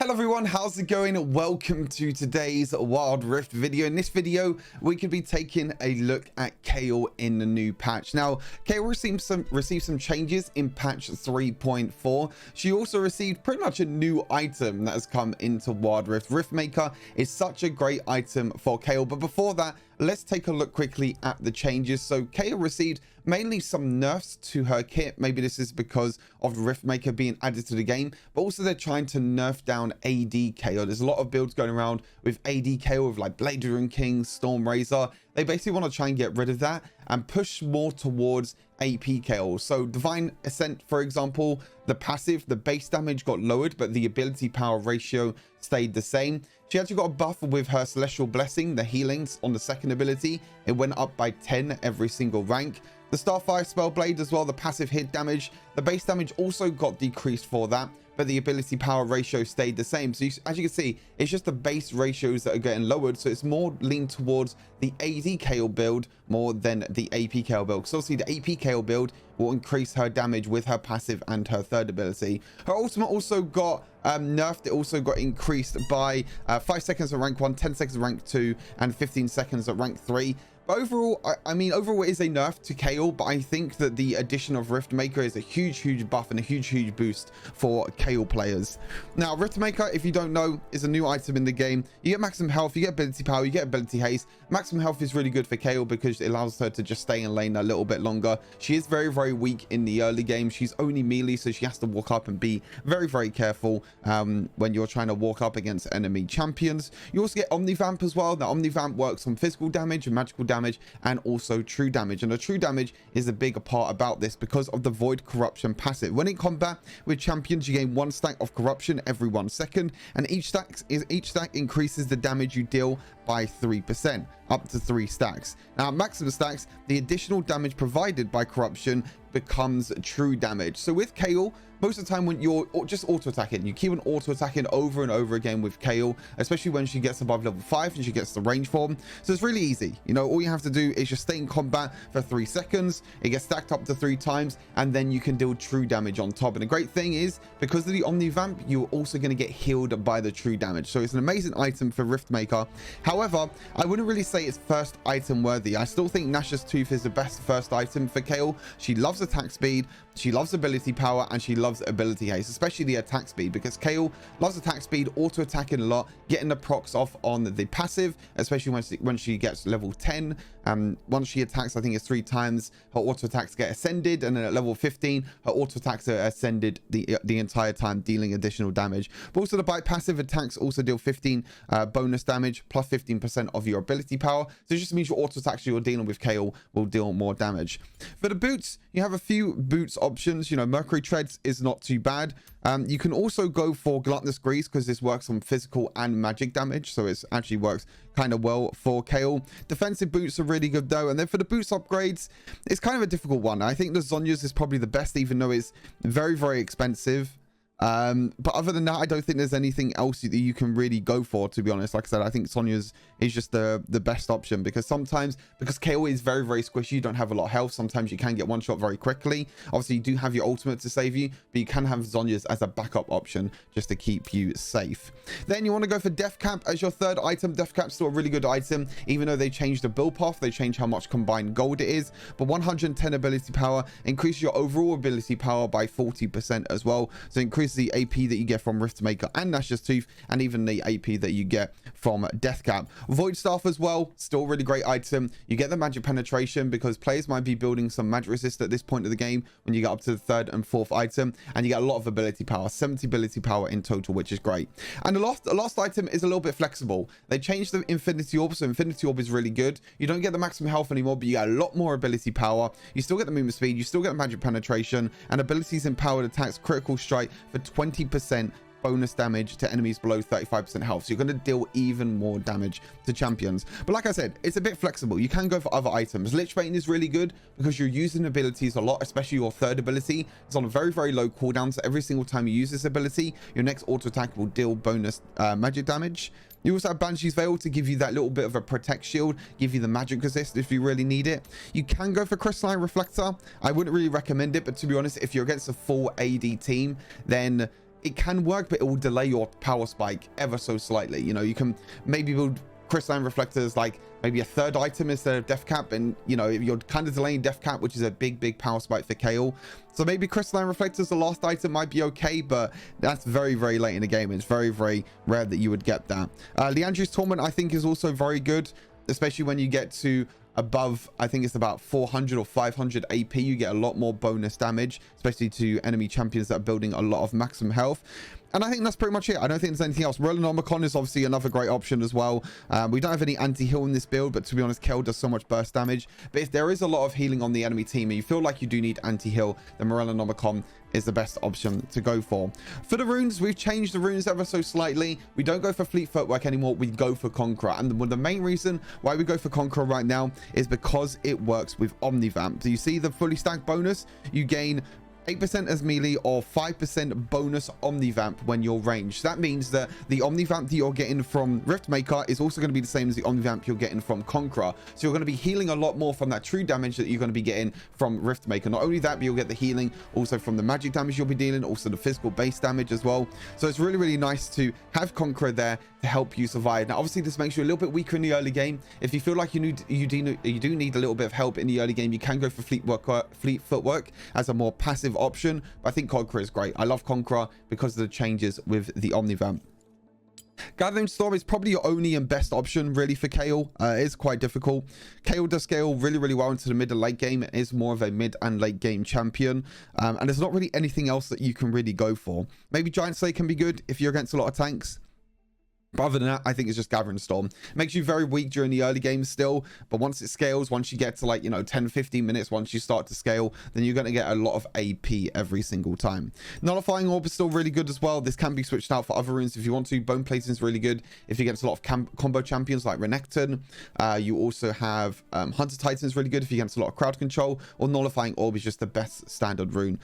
Hello everyone, how's it going? Welcome to today's Wild Rift video. In this video, we could be taking a look at Kayle in the new patch. Now, Kayle received some changes in patch 3.4. She also received pretty much a new item that has come into Wild Rift. Riftmaker is such a great item for Kayle, but before that, let's take a look quickly at the changes. So Kayle received mainly some nerfs to her kit. Maybe this is because of Riftmaker being added to the game, but also they're trying to nerf down AD Kayle. There's a lot of builds going around with AD Kayle, with like Blade Rune King, Storm Razor. They basically want to try and get rid of that and push more towards AP Kayle. So Divine Ascent, for example, the passive, the base damage got lowered, but the ability power ratio stayed the same. She actually got a buff with her Celestial Blessing, the healings on the second ability. It went up by 10 every single rank. The Starfire Spellblade as well, the passive hit damage, the base damage also got decreased for that, but the ability power ratio stayed the same. So as you can see, it's just the base ratios that are getting lowered. So it's more leaned towards the AD Kayle build more than the AP Kayle build. So obviously the AP Kayle build will increase her damage with her passive and her third ability. Her ultimate also got nerfed. It also got increased by 5 seconds at rank 1, 10 seconds at rank 2, and 15 seconds at rank 3. But overall, I mean, overall it is a nerf to Kayle, but I think that the addition of Riftmaker is a huge buff and a huge boost for Kayle players. Now, Riftmaker, if you don't know, is a new item in the game. You get maximum health, you get ability power, you get ability haste. Maximum health is really good for Kayle because it allows her to just stay in lane a little bit longer. She is very weak in the early game. She's only melee, so she has to walk up and be very careful when you're trying to walk up against enemy champions. You also get Omnivamp as well. Now, Omnivamp works on physical damage and magical damage, and also true damage, and the true damage is a bigger part about this because of the void corruption passive. When in combat with champions, you gain 1 stack of corruption every 1 second, and each stack increases the damage you deal by 3%, up to 3 stacks. Now, maximum stacks, the additional damage provided by corruption becomes true damage. So with Kayle, most of the time when you're just auto attacking, you keep on auto attacking over and over again with Kayle, especially when she gets above level 5 and she gets the range form. So it's really easy. You know, all you have to do is just stay in combat for 3 seconds. It gets stacked up to 3 times, and then you can deal true damage on top. And the great thing is, because of the Omnivamp, you're also going to get healed by the true damage. So it's an amazing item for Riftmaker. However, I wouldn't really say it's first item worthy. I still think Nash's Tooth is the best first item for Kayle. She loves attack speed, she loves ability power, and she loves ability haste, especially the attack speed, because Kayle loves attack speed, auto attacking a lot, getting the procs off on the passive, especially when she gets level 10. Once she attacks, I think it's 3 times, her auto attacks get ascended, and then at level 15 her auto attacks are ascended the entire time, dealing additional damage. But also the bite passive attacks also deal 15 bonus damage plus 15% of your ability power. So it just means your auto attacks you're dealing with Kayle will deal more damage. For the boots, you have a few boots options. You know, Mercury Treads is not too bad. You can also go for Gluttonous Grease because this works on physical and magic damage, so it actually works kind of well for Kayle. Defensive boots are really good though. And then for the boots upgrades, it's kind of a difficult one. I think the Zhonya's is probably the best, even though it's very expensive. But other than that, I don't think there's anything else that you can really go for, to be honest. Like I said, I think Sonya's is just the best option, because sometimes, because Kayle is very squishy, you don't have a lot of health, sometimes you can get one shot very quickly. Obviously you do have your ultimate to save you, but you can have Sonya's as a backup option just to keep you safe. Then you want to go for Death Cap as your third item. Death Cap's still a really good item, even though they changed the build path, they changed how much combined gold it is. But 110 ability power increases your overall ability power by 40% as well, so increase the AP that you get from Riftmaker and Nash's Tooth, and even the AP that you get from Death Cap. Void Staff as well, still really great item. You get the magic penetration because players might be building some magic resist at this point of the game when you get up to the 3rd and 4th item, and you get a lot of ability power, 70 ability power in total, which is great. And the last item is a little bit flexible. They changed the Infinity Orb, so Infinity Orb is really good. You don't get the maximum health anymore, but you get a lot more ability power. You still get the movement speed, you still get magic penetration, and abilities empowered attacks critical strike for 20% bonus damage to enemies below 35% health. So you're going to deal even more damage to champions. But like I said, it's a bit flexible. You can go for other items. Lich Bane is really good because you're using abilities a lot, especially your third ability. It's on a very low cooldown, so every single time you use this ability, your next auto attack will deal bonus magic damage. You also have Banshee's Veil to give you that little bit of a protect shield, give you the magic resist if you really need it. You can go for Crystalline Reflector. I wouldn't really recommend it, but to be honest, if you're against a full AD team, then it can work, but it will delay your power spike ever so slightly. You know, you can maybe build crystalline reflectors like maybe a third item instead of death cap, and you know, you're kind of delaying death cap, which is a big power spike for Kayle. So maybe crystalline reflectors, the last item, might be okay, but that's very late in the game. It's very rare that you would get that. Leandri's Torment, I think, is also very good, especially when you get to above, I think it's about 400 or 500 AP. You get a lot more bonus damage, especially to enemy champions that are building a lot of maximum health. And I think that's pretty much it. I don't think there's anything else. Morellonomicon is obviously another great option as well. We don't have any anti-heal in this build, but to be honest, Kayle does so much burst damage. But if there is a lot of healing on the enemy team and you feel like you do need anti-heal, then Morellonomicon is the best option to go for. For the runes, we've changed the runes ever so slightly. We don't go for Fleet Footwork anymore. We go for Conqueror. And the main reason why we go for Conqueror right now is because it works with Omnivamp. Do you see the fully stacked bonus? You gain 8% as melee or 5% bonus Omnivamp when you're ranged. That means that the Omnivamp that you're getting from Riftmaker is also going to be the same as the Omnivamp you're getting from Conqueror. So you're going to be healing a lot more from that true damage that you're going to be getting from Riftmaker. Not only that, but you'll get the healing also from the magic damage you'll be dealing, also the physical base damage as well. So it's really nice to have Conqueror there to help you survive. Now, obviously, this makes you a little bit weaker in the early game. If you feel like you do need a little bit of help in the early game, you can go for Fleet Footwork as a more passive option. But I think Conqueror is great. I love Conqueror because of the changes with the Omnivamp. Gathering Storm is probably your only and best option really for Kayle. It is quite difficult. Kayle does scale really well into the mid and late game. It is more of a mid and late game champion, and there's not really anything else that you can really go for. Maybe Giant Slayer can be good if you're against a lot of tanks. But other than that, I think it's just Gathering Storm. It makes you very weak during the early game still, but once it scales, once you get to like, you know, 10-15 minutes, once you start to scale, then you're going to get a lot of AP every single time. Nullifying Orb is still really good as well. This can be switched out for other runes if you want to. Bone Plating is really good if you get a lot of combo champions like Renekton. You also have Hunter Titan is really good if you get a lot of crowd control, or Nullifying Orb is just the best standard rune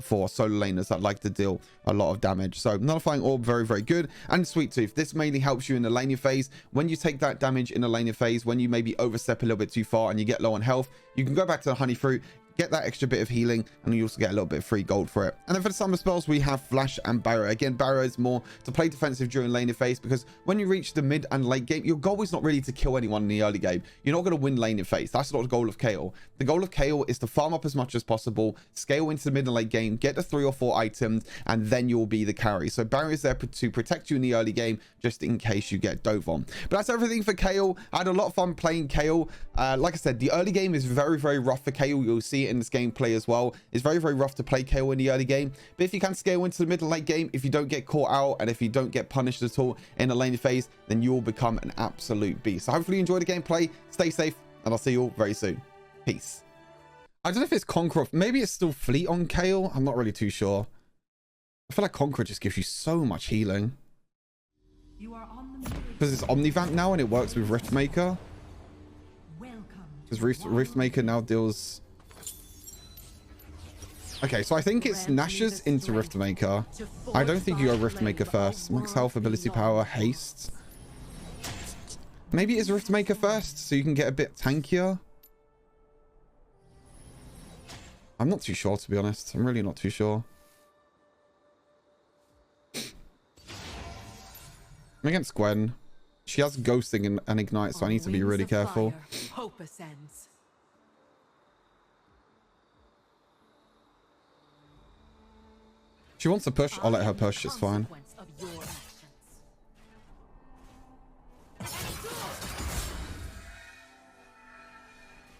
for solo laners that like to deal a lot of damage. So Nullifying Orb, very good. And Sweet Tooth, this mainly helps you in the laning phase. When you take that damage in the laning phase, when you maybe overstep a little bit too far and you get low on health, you can go back to the Honey Fruit, get that extra bit of healing, and you also get a little bit of free gold for it. And then for the summer spells, we have Flash and Barrier. Again, Barrier is more to play defensive during laning phase, because when you reach the mid and late game, your goal is not really to kill anyone in the early game. You're not going to win laning phase. That's not the goal of Kayle. The goal of Kayle is to farm up as much as possible, scale into the mid and late game, get the 3 or 4 items, and then you'll be the carry. So Barrier is there to protect you in the early game, just in case you get dove on. But that's everything for Kayle. I had a lot of fun playing Kayle. Like I said, the early game is very rough for Kayle. You'll see it in this gameplay as well. It's very rough to play Kayle in the early game, but if you can scale into the mid and late game, if you don't get caught out and if you don't get punished at all in the laning phase, then you will become an absolute beast. So hopefully you enjoy the gameplay, stay safe, and I'll see you all very soon. Peace. I don't know if it's Conqueror, maybe it's still Fleet on Kayle. I'm not really too sure. I feel like Conqueror just gives you so much healing because it's Omnivamp now and it works with Riftmaker, because Riftmaker now deals. Okay, so I think it's Nash's into Riftmaker. I don't think you go Riftmaker first. Max health, ability power, haste. Maybe it's Riftmaker first, so you can get a bit tankier. I'm not too sure, to be honest. I'm really not too sure. I'm against Gwen. She has ghosting and ignite, so I need to be really careful. She wants to push, I'll let her push, it's fine.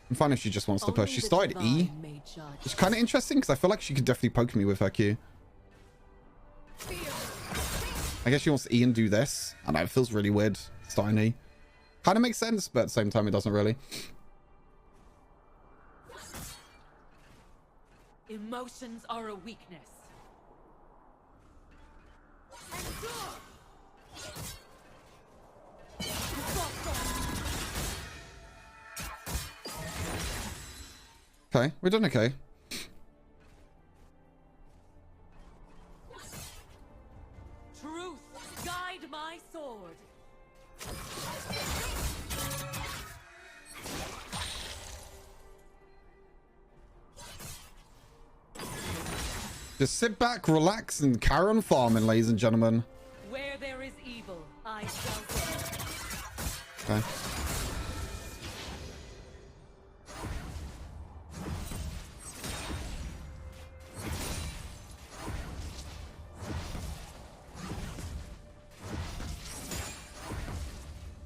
I'm fine if she just wants to push. She started E. It's kind of interesting because I feel like she could definitely poke me with her Q. I guess she wants to E and do this. I know, it feels really weird starting E. Kind of makes sense, but at the same time it doesn't really. Emotions are a weakness. Okay, we're done okay. Truth, guide my sword. Just sit back, relax, and carry on farming, ladies and gentlemen. Where there is evil, I shall go. Okay.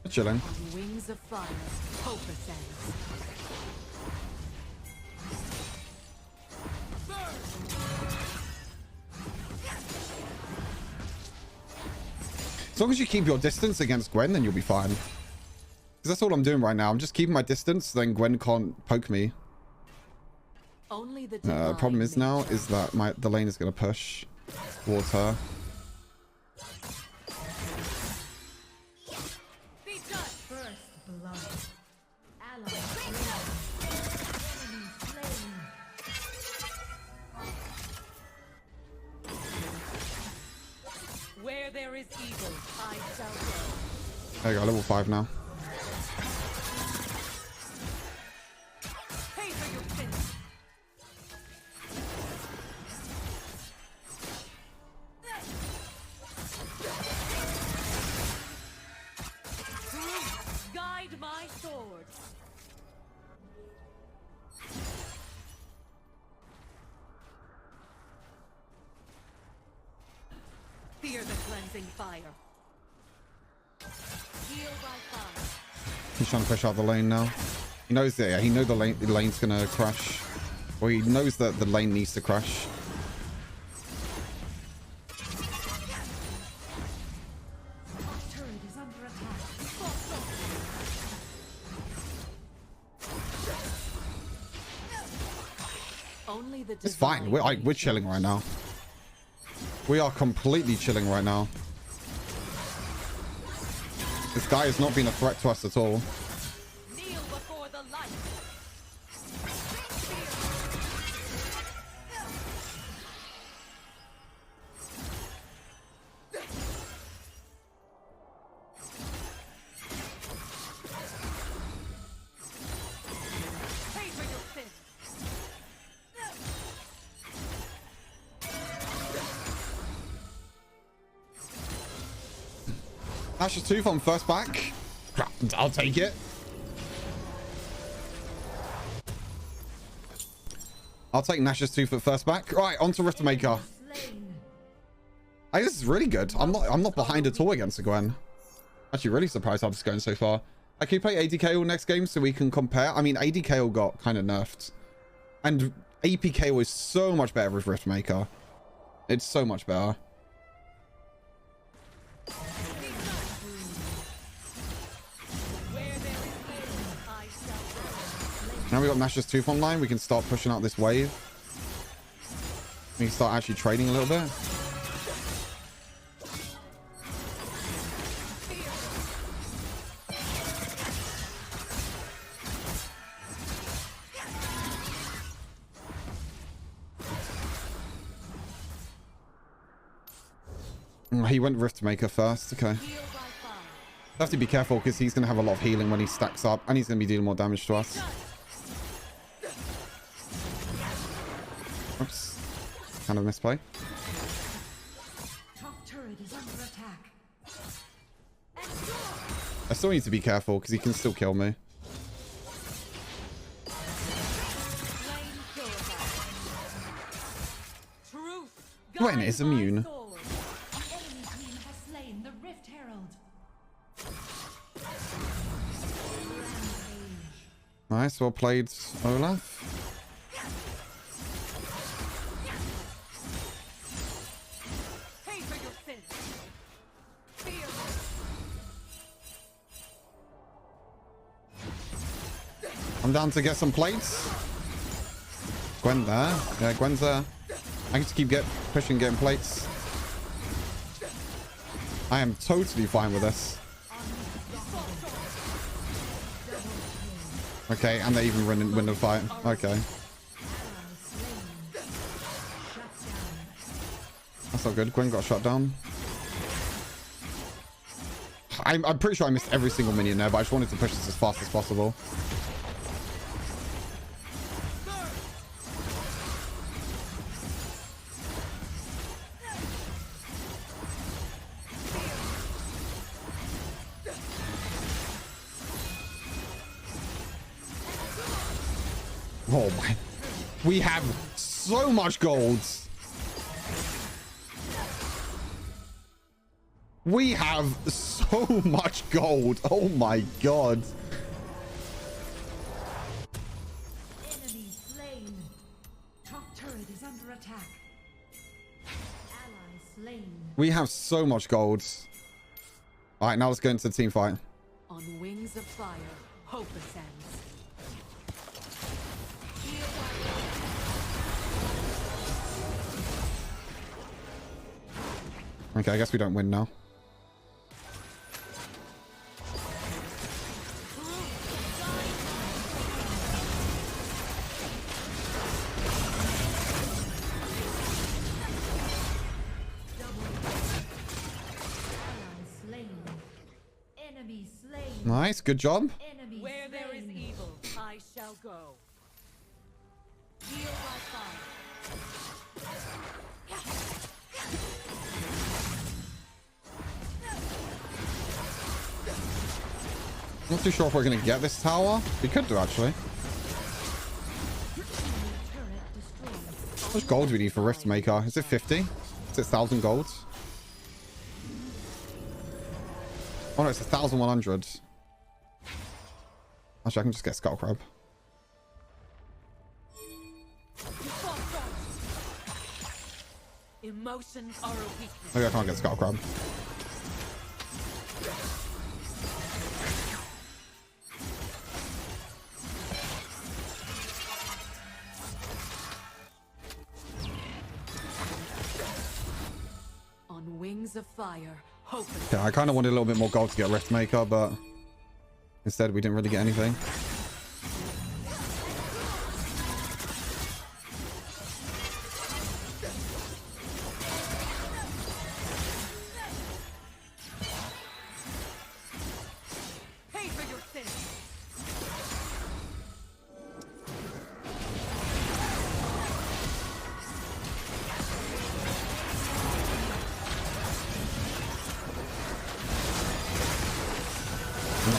Chilling. Wings of fire, hope ascends. As long as you keep your distance against Gwen, then you'll be fine. Because that's all I'm doing right now. I'm just keeping my distance, then Gwen can't poke me. Only the Problem is now is that the lane is going to push towards her. Where there is evil, I shall go. There you go, level 5 now. Pay for your sins. Guide my sword. Fear the cleansing fire. Heal by fire. He's trying to push out the lane now. He knows that, yeah, he knows the lane's gonna crash. Or he knows that the lane needs to crash. Turret is under attack. Only the It's fine. We're chilling right now. We are completely chilling right now. This guy has not been a threat to us at all. Kneel before the light. Pay for your sins. Nash's tooth on first back. I'll take it. I'll take Nash's tooth at first back. Right, on to Riftmaker. Hey, this is really good. I'm not behind at all against the Gwen. Actually, really surprised how this is going so far. I can play ADK all next game so we can compare. I mean, ADK all got kind of nerfed. And APK was so much better with Riftmaker. It's so much better. Now we got Nash's tooth online, we can start pushing out this wave. We can start actually trading a little bit. He went Riftmaker first, okay. Have to be careful because he's going to have a lot of healing when he stacks up and he's going to be dealing more damage to us. Oops. Kind of misplay. Top turret is under attack. I still need to be careful because he can still kill me. Gwen is immune. Nice, well played, Olaf. I'm down to get some plates. Gwen there. Yeah, Gwen's there. I can just keep pushing, getting plates. I am totally fine with this. Okay, and they even win the fight. Okay. That's not good. Gwen got shot down. I'm pretty sure I missed every single minion there, but I just wanted to push this as fast as possible. Oh my. We have so much gold. We have so much gold. Oh my god. Enemy slain. Top turret is under attack. Ally slain. We have so much gold. All right, now let's go into the team fight. On wings of fire, hope ascends. Okay, I guess we don't win now. Nice, good job. Where there is evil, I shall go. Heal by fire. Not too sure if we're going to get this tower. We could do, actually. How much gold do we need for Riftmaker? Is it 50? Is it 1,000 gold? Oh no, it's 1,100. Actually, I can just get Skull Crab. Emotions are a weakness. Maybe I can't get Skull Crab. On wings of fire, hope. Yeah, I kind of wanted a little bit more gold to get Riftmaker, but instead we didn't really get anything. Pay for your sins.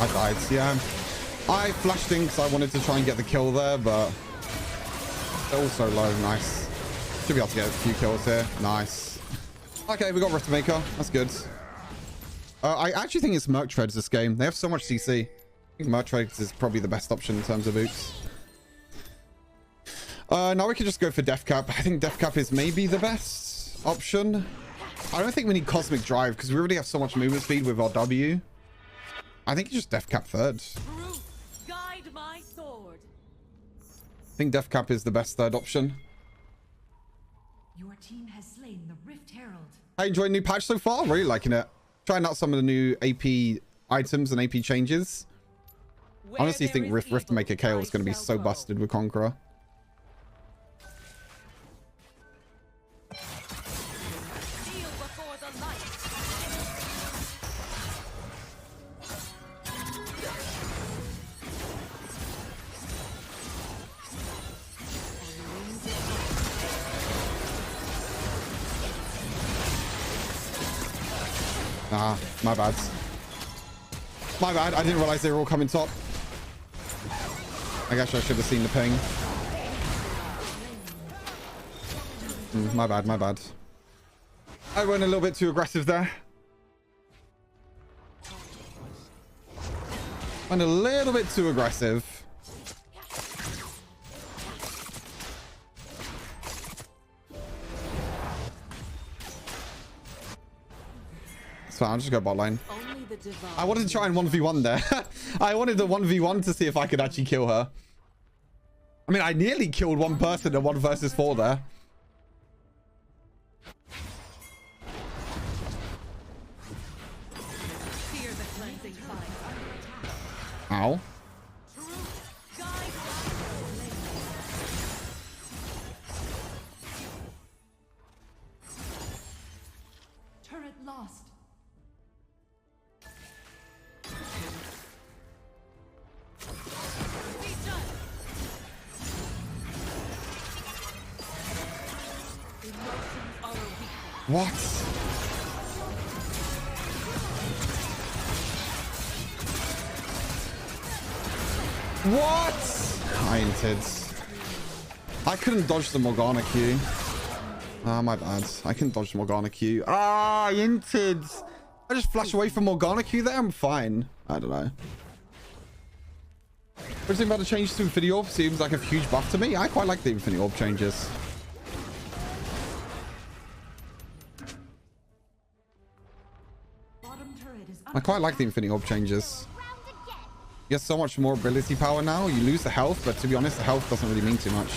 I died, yeah. I flashed in because I wanted to try and get the kill there, but they're all so low. Nice. Should be able to get a few kills here. Nice. Okay, we got Riftmaker. That's good. I actually think it's Merc Treads this game. They have so much CC. I think Merc Treads is probably the best option in terms of boots. Now we can just go for Death Cap. I think Death Cap is maybe the best option. I don't think we need Cosmic Drive because we already have so much movement speed with our W. I think you just Death Cap third. Guide my sword. I think Death Cap is the best third option. Your team has slain the Rift Herald. I enjoyed new patch so far. Really liking it. Trying out some of the new AP items and AP changes. I honestly think Riftmaker Kayle is going to be so busted with Conqueror. Ah, my bad. My bad. I didn't realize they were all coming top. I guess I should have seen the ping. My bad, my bad. I went a little bit too aggressive there. Went a little bit too aggressive. So I'll just go bot lane. I wanted to try and 1v1 there. I wanted the 1v1 to see if I could actually kill her. I mean, I nearly killed one person in 1 versus 4 there. Ow. Turret lost. What? What? Painted. I couldn't dodge the Morgana Q. Ah, my bad. I couldn't dodge the Morgana Q. Ah, I inted. I just flash away from Morgana Q there. I'm fine. I don't know. What do you think about the changes to Infinity Orb? Seems like a huge buff to me. I quite like the Infinity Orb changes. I quite like the Infinity Orb changes. You get so much more ability power now. You lose the health, but to be honest, the health doesn't really mean too much.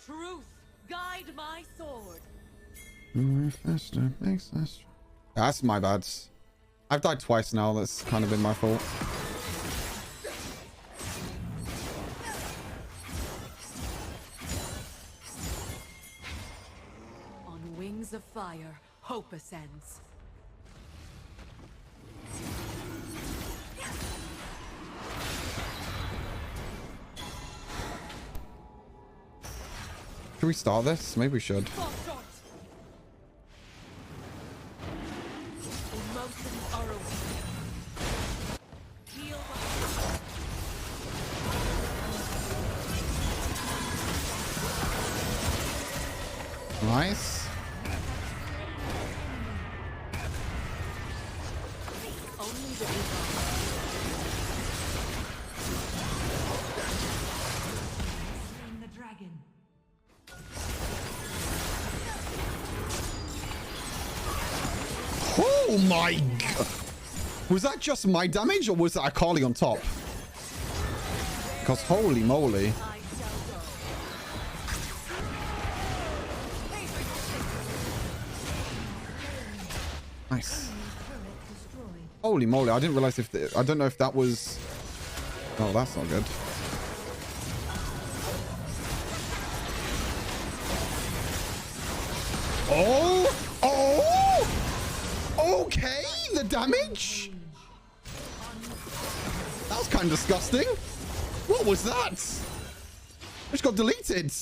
Truth, guide my sword. Faster, makes us. That's my bad. I've died twice now. That's kind of been my fault. On wings of fire, hope ascends. Should we start this? Maybe we should. Nice. Oh my god. Was that just my damage or was that a Kayle on top? Because holy moly. Nice. Holy moly, I didn't realize if I don't know if that was... Oh, that's not good. Oh! Oh! Okay, the damage? That was kind of disgusting. What was that? I just got deleted.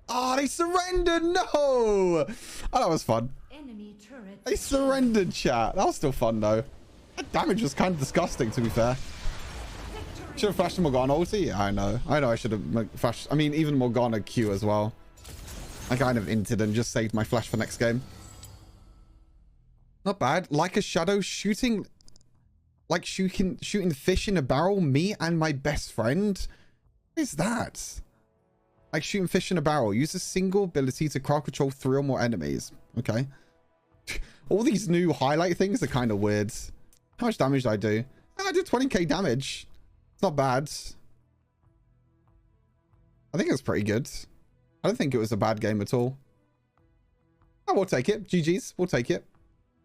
Ah, they surrendered. No. Oh, that was fun. They surrendered, chat. That was still fun, though. That damage was kind of disgusting, to be fair. Should have flashed Morgana ulti. Yeah, I know. I should have flashed. I mean, even Morgana Q as well. I kind of inted and just saved my flash for next game. Not bad. Like a shadow shooting... Like shooting fish in a barrel. Me and my best friend. What is that? Like shooting fish in a barrel. Use a single ability to crowd control 3 or more enemies. Okay. All these new highlight things are kind of weird. How much damage did I do? I did 20k damage. It's not bad. I think it was pretty good. I don't think it was a bad game at all. Oh, we'll take it. GG's. We'll take it.